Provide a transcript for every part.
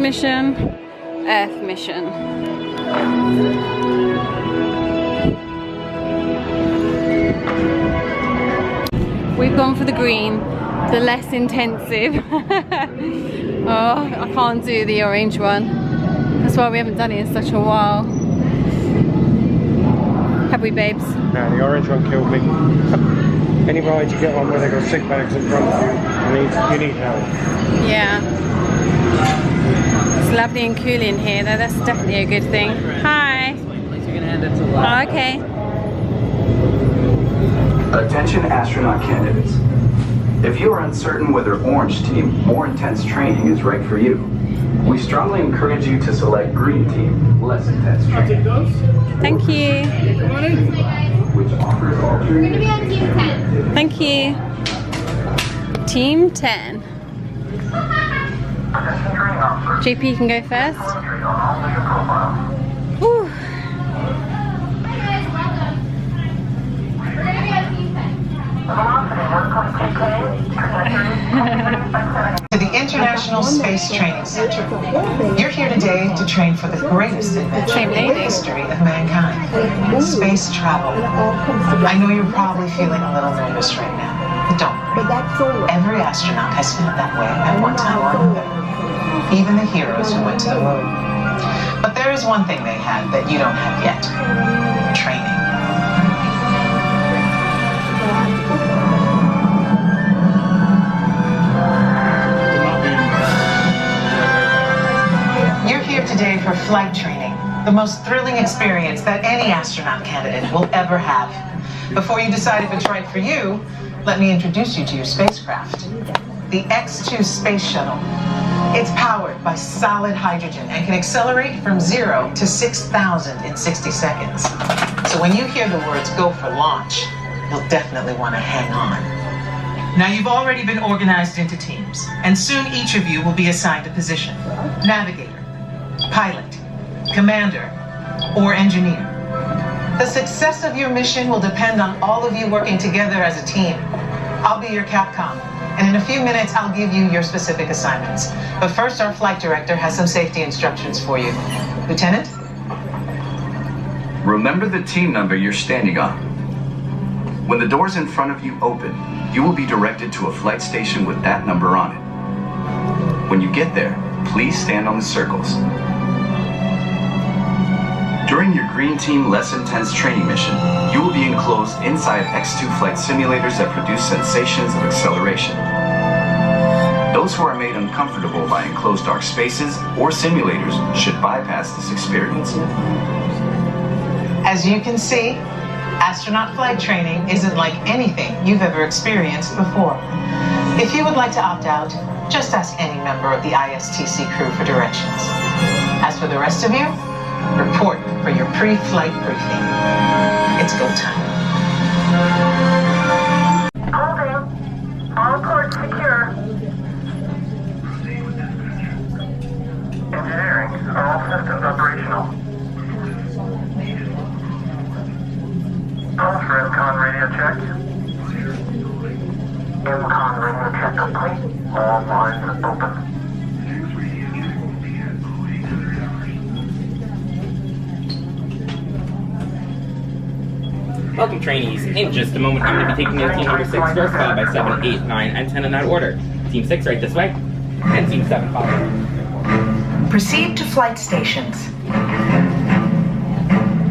mission, Earth mission. We've gone for the green, the less intensive. Oh, I can't do the orange one. That's why we haven't done it in such a while. Have we, babes? No, the orange one killed me. Any ride you get on where they've got sick bags in front of you, you need help. Yeah. It's lovely and cool in here though, that's definitely a good thing. Hi. Oh, okay. Attention astronaut candidates. If you are uncertain whether Orange Team More Intense Training is right for you, we strongly encourage you to select Green Team Less Intense Training. Thank you. Which offers alternative. Thank you. Team 10. JP, you can go first. Whew. To the International Space Training Center. You're here today to train for the greatest invention in the history of mankind, space travel. I know you're probably feeling a little nervous right now, but don't worry. Every astronaut has felt that way at one time or another, even the heroes who went to the moon. But there is one thing they had that you don't have yet: training. Today for flight training, the most thrilling experience that any astronaut candidate will ever have. Before you decide if it's right for you, let me introduce you to your spacecraft. The X-2 Space Shuttle. It's powered by solid hydrogen and can accelerate from 0 to 6,000 in 60 seconds. So when you hear the words "go for launch," you'll definitely want to hang on. Now you've already been organized into teams, and soon each of you will be assigned a position: navigator, pilot, commander, or engineer. The success of your mission will depend on all of you working together as a team. I'll be your Capcom, and in a few minutes I'll give you your specific assignments. But first, our flight director has some safety instructions for you. Lieutenant? Remember the team number you're standing on. When the doors in front of you open, you will be directed to a flight station with that number on it. When you get there, please stand on the circles. During your Green Team Less Intense Training mission, you will be enclosed inside X2 flight simulators that produce sensations of acceleration. Those who are made uncomfortable by enclosed dark spaces or simulators should bypass this experience. As you can see, astronaut flight training isn't like anything you've ever experienced before. If you would like to opt out, just ask any member of the ISTC crew for directions. As for the rest of you, report for your pre-flight briefing. It's go time. Holding. All ports secure. Engineering. Are all systems operational? Pulse for IMCON radio check. IMCON radio check complete. All lines open. Welcome, trainees. In just a moment, I'm going to be taking you to team number 6 first, followed by 7, 8, 9, and 10 in that order. Team 6 right this way, and Team 7 follow. Proceed to flight stations.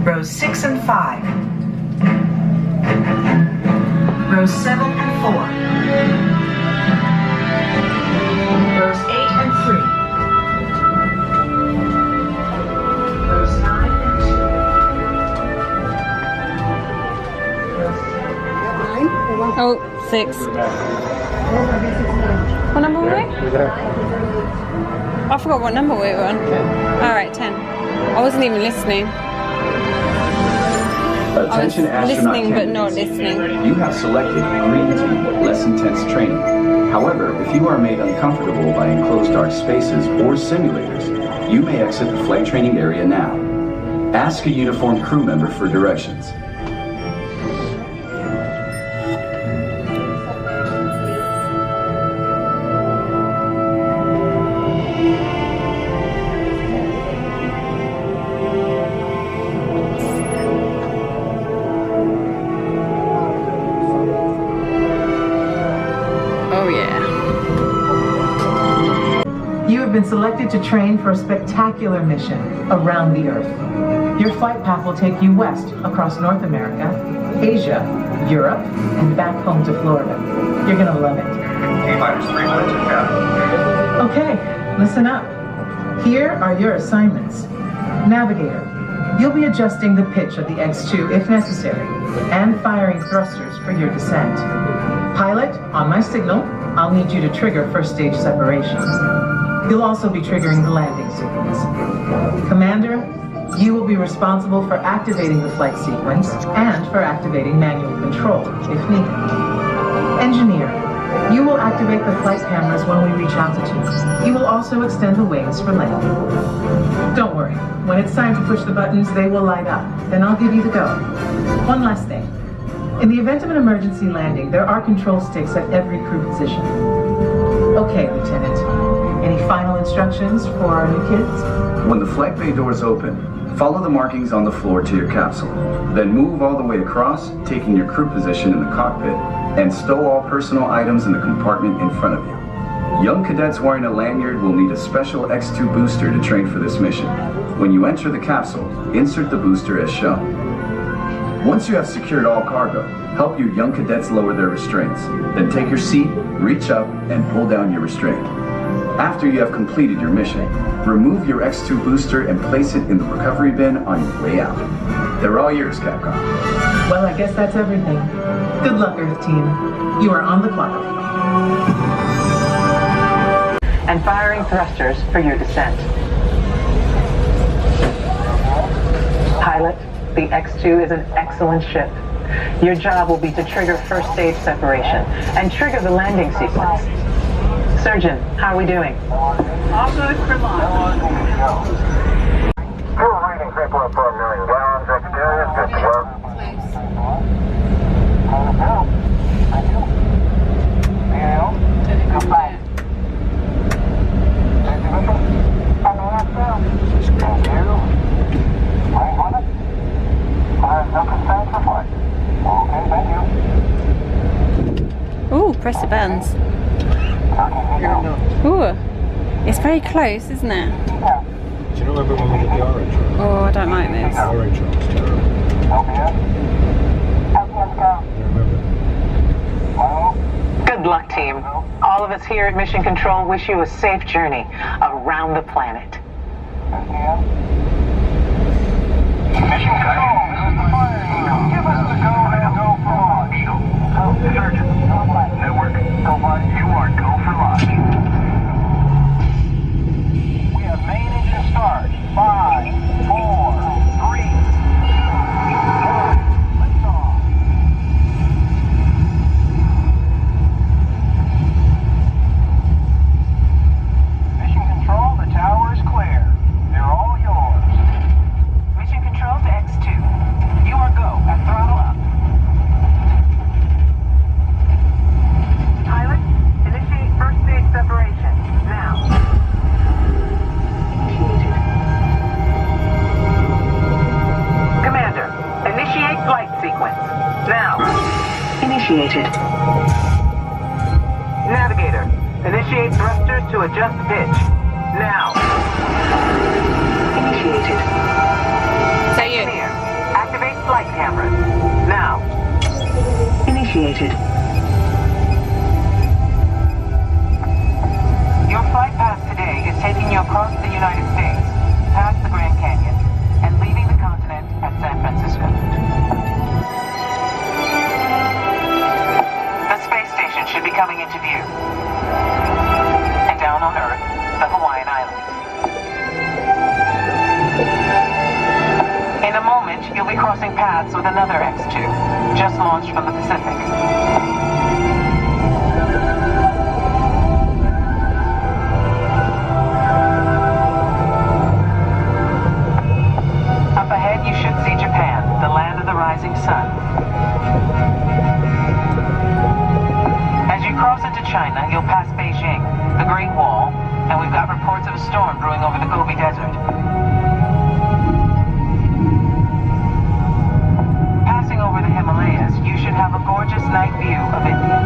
Rows 6 and 5. Rows 7 and 4. Rows 8 and 3. Rows 9 and 2. Oh, 6. What number were we? I forgot what number we were on. Alright, 10. I wasn't even listening. Attention I was listening but not candidates. listening. You have selected Green Team Less Intense Training. However, if you are made uncomfortable by enclosed dark spaces or simulators, you may exit the flight training area now. Ask a uniformed crew member for directions. You have been selected to train for a spectacular mission around the Earth. Your flight path will take you west across North America, Asia, Europe, and back home to Florida. You're gonna love it. T-minus 3 minutes of count. Okay, listen up. Here are your assignments. Navigator, you'll be adjusting the pitch of the X2 if necessary, and firing thrusters for your descent. Pilot, on my signal, I'll need you to trigger first stage separation. You'll also be triggering the landing sequence. Commander, you will be responsible for activating the flight sequence and for activating manual control, if needed. Engineer, you will activate the flight cameras when we reach altitude. You will also extend the wings for landing. Don't worry, when it's time to push the buttons, they will light up. Then I'll give you the go. One last thing. In the event of an emergency landing, there are control sticks at every crew position. Okay, Lieutenant. Any final instructions for our new kids? When the flight bay doors open, follow the markings on the floor to your capsule. Then move all the way across, taking your crew position in the cockpit, and stow all personal items in the compartment in front of you. Young cadets wearing a lanyard will need a special X2 booster to train for this mission. When you enter the capsule, insert the booster as shown. Once you have secured all cargo, help your young cadets lower their restraints. Then take your seat, reach up, and pull down your restraint. After you have completed your mission, remove your X2 booster and place it in the recovery bin on your way out. They're all yours, Capcom. Well, I guess that's everything. Good luck, Earth Team. You are on the clock. And firing thrusters for your descent. Pilot, the X2 is an excellent ship. Your job will be to trigger first stage separation and trigger the landing sequence. Surgeon, how are we doing? All good for launch. Fuel rating 3.4 million gallons. Exterior good to go. Ooh, press the buttons. Ooh, it's very close, isn't it? Do you know everyone will get the orange one? Oh, I don't like this. The orange one's terrible. Good luck, team. All of us here at Mission Control wish you a safe journey around the planet. Mission Control, this is the fire team. Give us the go for launch. Surgeon, network, you are go for launch. We have main engine start. 5, 4, 3, 2, 1. Lift off. Mission Control, the tower is clear. They're all yours. Mission Control to X2. You are go at throttle up. Pilot, initiate first stage separation. Now. Commander, initiate flight sequence. Now. Initiated. Navigator, initiate thrusters to adjust pitch. Now. Initiated. Is that you? Engineer, activate flight cameras. Now. Initiated. Your flight path today is taking you across the United States, past the Grand Canyon, and leaving the continent at San Francisco. The space station should be coming into view. And down on Earth, the Hawaiian Islands. In a moment, you'll be crossing paths with another X2, just launched from the Pacific. Up ahead, you should see Japan, the land of the rising sun. As you cross into China, you'll pass Beijing, the Great Wall, and we've got reports of a storm brewing over the Gobi Desert. Passing over the Himalayas, you should have a gorgeous night view of India.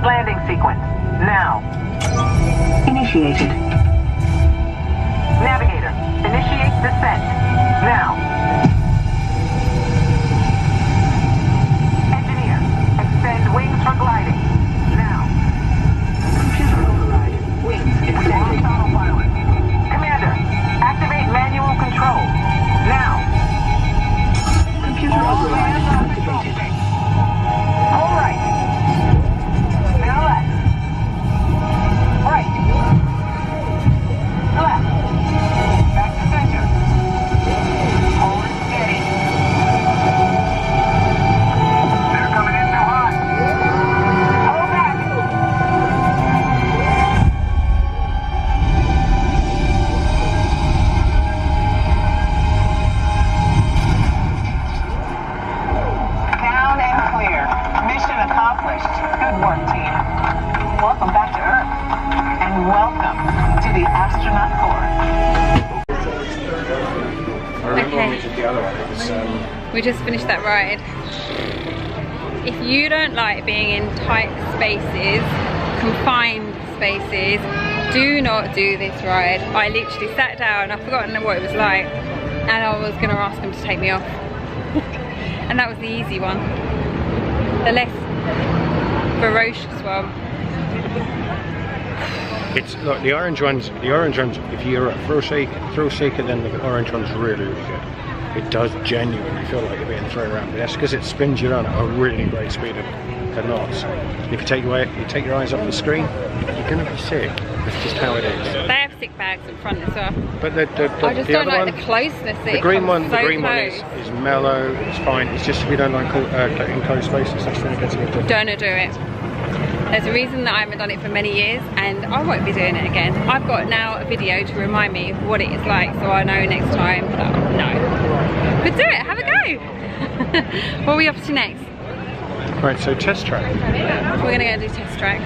Landing sequence. Now. Initiated. Navigator, initiate descent. Now. Engineer, extend wings for gliding. Now. Computer override. Wings extended. Autopilot. Commander, activate manual control. Now. Computer override activated. All right. Now left. Right. Left. Back to center. Hold steady. They're coming in too hot. Hold back. Down and clear. Mission accomplished. Good work, team. Welcome back to Earth. And welcome to the Astronaut Corps. I remember when we Okay. did the other one, it was, We just finished that ride. If you don't like being in tight spaces, confined spaces, do not do this ride. I literally sat down, I've forgotten what it was like, and I was going to ask him to take me off. And that was the easy one. The less ferocious one. it's look, the orange ones, if you're a thrill seeker, then the orange one's really, really good. It does genuinely feel like you're being thrown around, but that's because it spins you around at a really great speed of knots. If you take your eyes off the screen, you're going to be sick. It's just how it is. They have sick bags in front as well. But I just the don't other like one, the closeness. the green one, is mellow. It's fine. It's just if you don't like enclosed spaces, that's when it gets a bit different. Don't do it. There's a reason that I haven't done it for many years, and I won't be doing it again. I've got now a video to remind me what it is like, so I know next time that no. But do it, have a go. What are we up to next? Right, so test track. We're gonna go do test track.